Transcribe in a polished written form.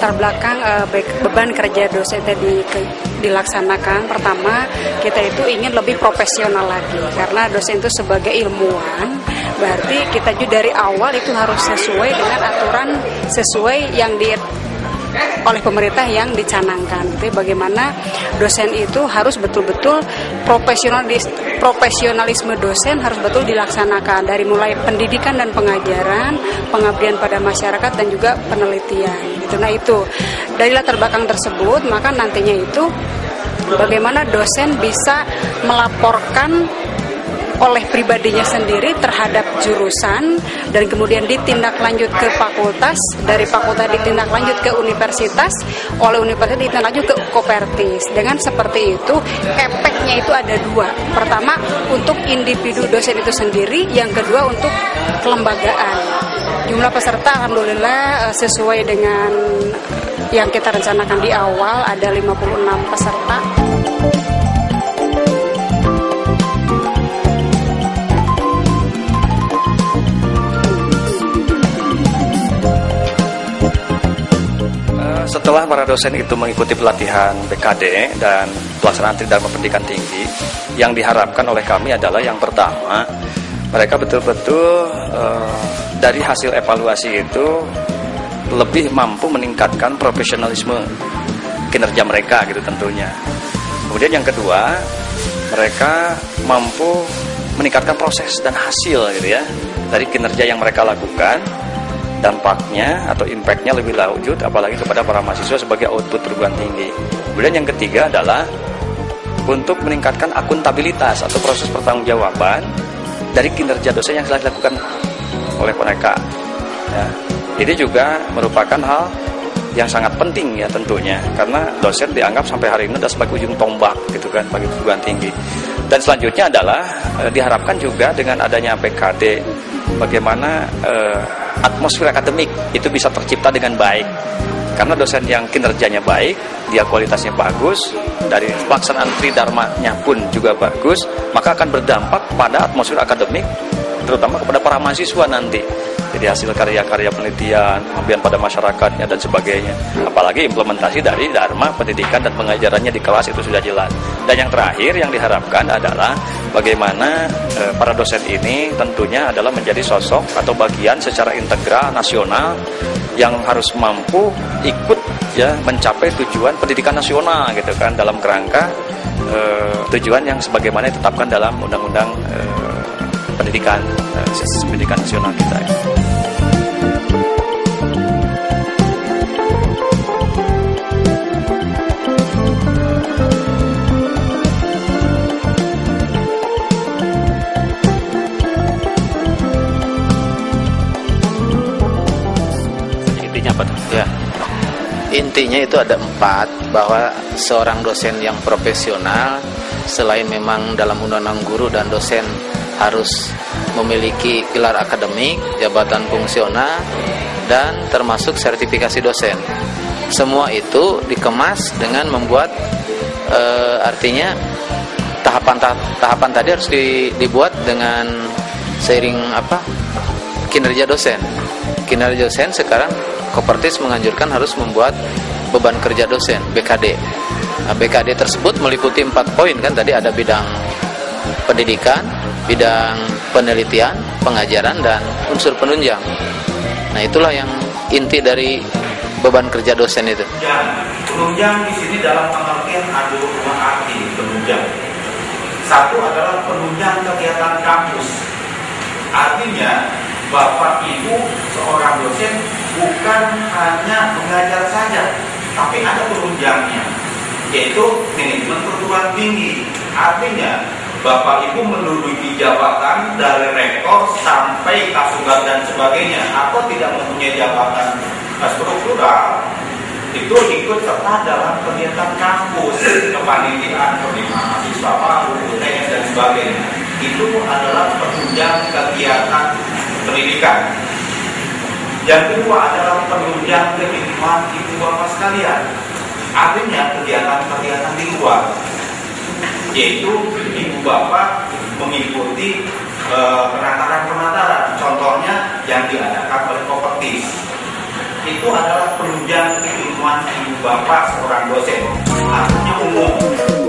latar belakang beban kerja dosen tadi dilaksanakan, pertama kita itu ingin lebih profesional lagi karena dosen itu sebagai ilmuwan, berarti kita juga dari awal itu harus sesuai dengan aturan, sesuai yang oleh pemerintah yang dicanangkan. Jadi bagaimana dosen itu harus betul-betul profesionalisme dosen harus betul dilaksanakan dari mulai pendidikan dan pengajaran, pengabdian pada masyarakat dan juga penelitian. Nah itu dari latar belakang tersebut maka nantinya itu bagaimana dosen bisa melaporkan oleh pribadinya sendiri terhadap jurusan dan kemudian ditindaklanjut ke fakultas, dari fakultas ditindaklanjut ke universitas, oleh universitas ditindaklanjut ke Kopertis. Dengan seperti itu efeknya itu ada dua. Pertama untuk individu dosen itu sendiri, yang kedua untuk kelembagaan. Jumlah peserta alhamdulillah sesuai dengan yang kita rencanakan di awal, ada 56 peserta. Setelah para dosen itu mengikuti pelatihan BKD dan pelaksanaan Tridharma Pendidikan Tinggi, yang diharapkan oleh kami adalah yang pertama, mereka betul-betul dari hasil evaluasi itu lebih mampu meningkatkan profesionalisme kinerja mereka gitu tentunya. Kemudian yang kedua, mereka mampu meningkatkan proses dan hasil gitu ya dari kinerja yang mereka lakukan. Dampaknya atau impactnya lebih lanjut apalagi kepada para mahasiswa sebagai output perguruan tinggi. Kemudian yang ketiga adalah untuk meningkatkan akuntabilitas atau proses pertanggungjawaban dari kinerja dosen yang telah dilakukan oleh mereka ya. Ini juga merupakan hal yang sangat penting ya tentunya, karena dosen dianggap sampai hari ini adalah sebagai ujung tombak gitu kan bagi perguruan tinggi. Dan selanjutnya adalah diharapkan juga dengan adanya PKD bagaimana atmosfer akademik itu bisa tercipta dengan baik. Karena dosen yang kinerjanya baik, dia kualitasnya bagus, dari pelaksanaan Tridharmanya pun juga bagus, maka akan berdampak pada atmosfer akademik, terutama kepada para mahasiswa nanti. Jadi hasil karya-karya penelitian, pengabdian pada masyarakatnya dan sebagainya. Apalagi implementasi dari Dharma, pendidikan dan pengajarannya di kelas itu sudah jelas. Dan yang terakhir yang diharapkan adalah bagaimana para dosen ini tentunya adalah menjadi sosok atau bagian secara integral nasional yang harus mampu ikut ya mencapai tujuan pendidikan nasional gitu kan, dalam kerangka tujuan yang sebagaimana ditetapkan dalam undang-undang pendidikan pendidikan nasional kita. Intinya apa tuh? Ya. Intinya itu ada 4, bahwa seorang dosen yang profesional selain memang dalam undang-undang guru dan dosen harus memiliki gelar akademik, jabatan fungsional, dan termasuk sertifikasi dosen. Semua itu dikemas dengan membuat artinya tahapan tadi harus dibuat dengan seiring kinerja dosen. Kinerja dosen sekarang Kopertis menganjurkan harus membuat beban kerja dosen BKD. Nah, BKD tersebut meliputi 4 poin kan, tadi ada bidang pendidikan, bidang penelitian, pengajaran, dan unsur penunjang. Nah, itulah yang inti dari beban kerja dosen itu. Penunjang di sini dalam pengertian ada 2 arti penunjang. Satu adalah penunjang kegiatan kampus. Artinya Bapak Ibu seorang dosen bukan hanya mengajar saja, tapi ada penunjangnya, yaitu manajemen perguruan tinggi. Artinya Bapak Ibu menduduki jabatan dari rektor sampai kasubag dan sebagainya, atau tidak mempunyai jabatan struktural, itu ikut serta dalam kegiatan kampus, kepanitiaan, penerimaan mahasiswa baru, UTS dan sebagainya. Itu adalah penunjang kegiatan pendidikan. Yang kedua adalah penunjang kehidupan ibu bapak sekalian. Artinya kegiatan-kegiatan di luar, yaitu ibu bapak mengikuti penataran-penataran, contohnya yang diadakan oleh Kopertis. itu adalah penunjang keilmuan ibu bapak seorang dosen, artinya umum.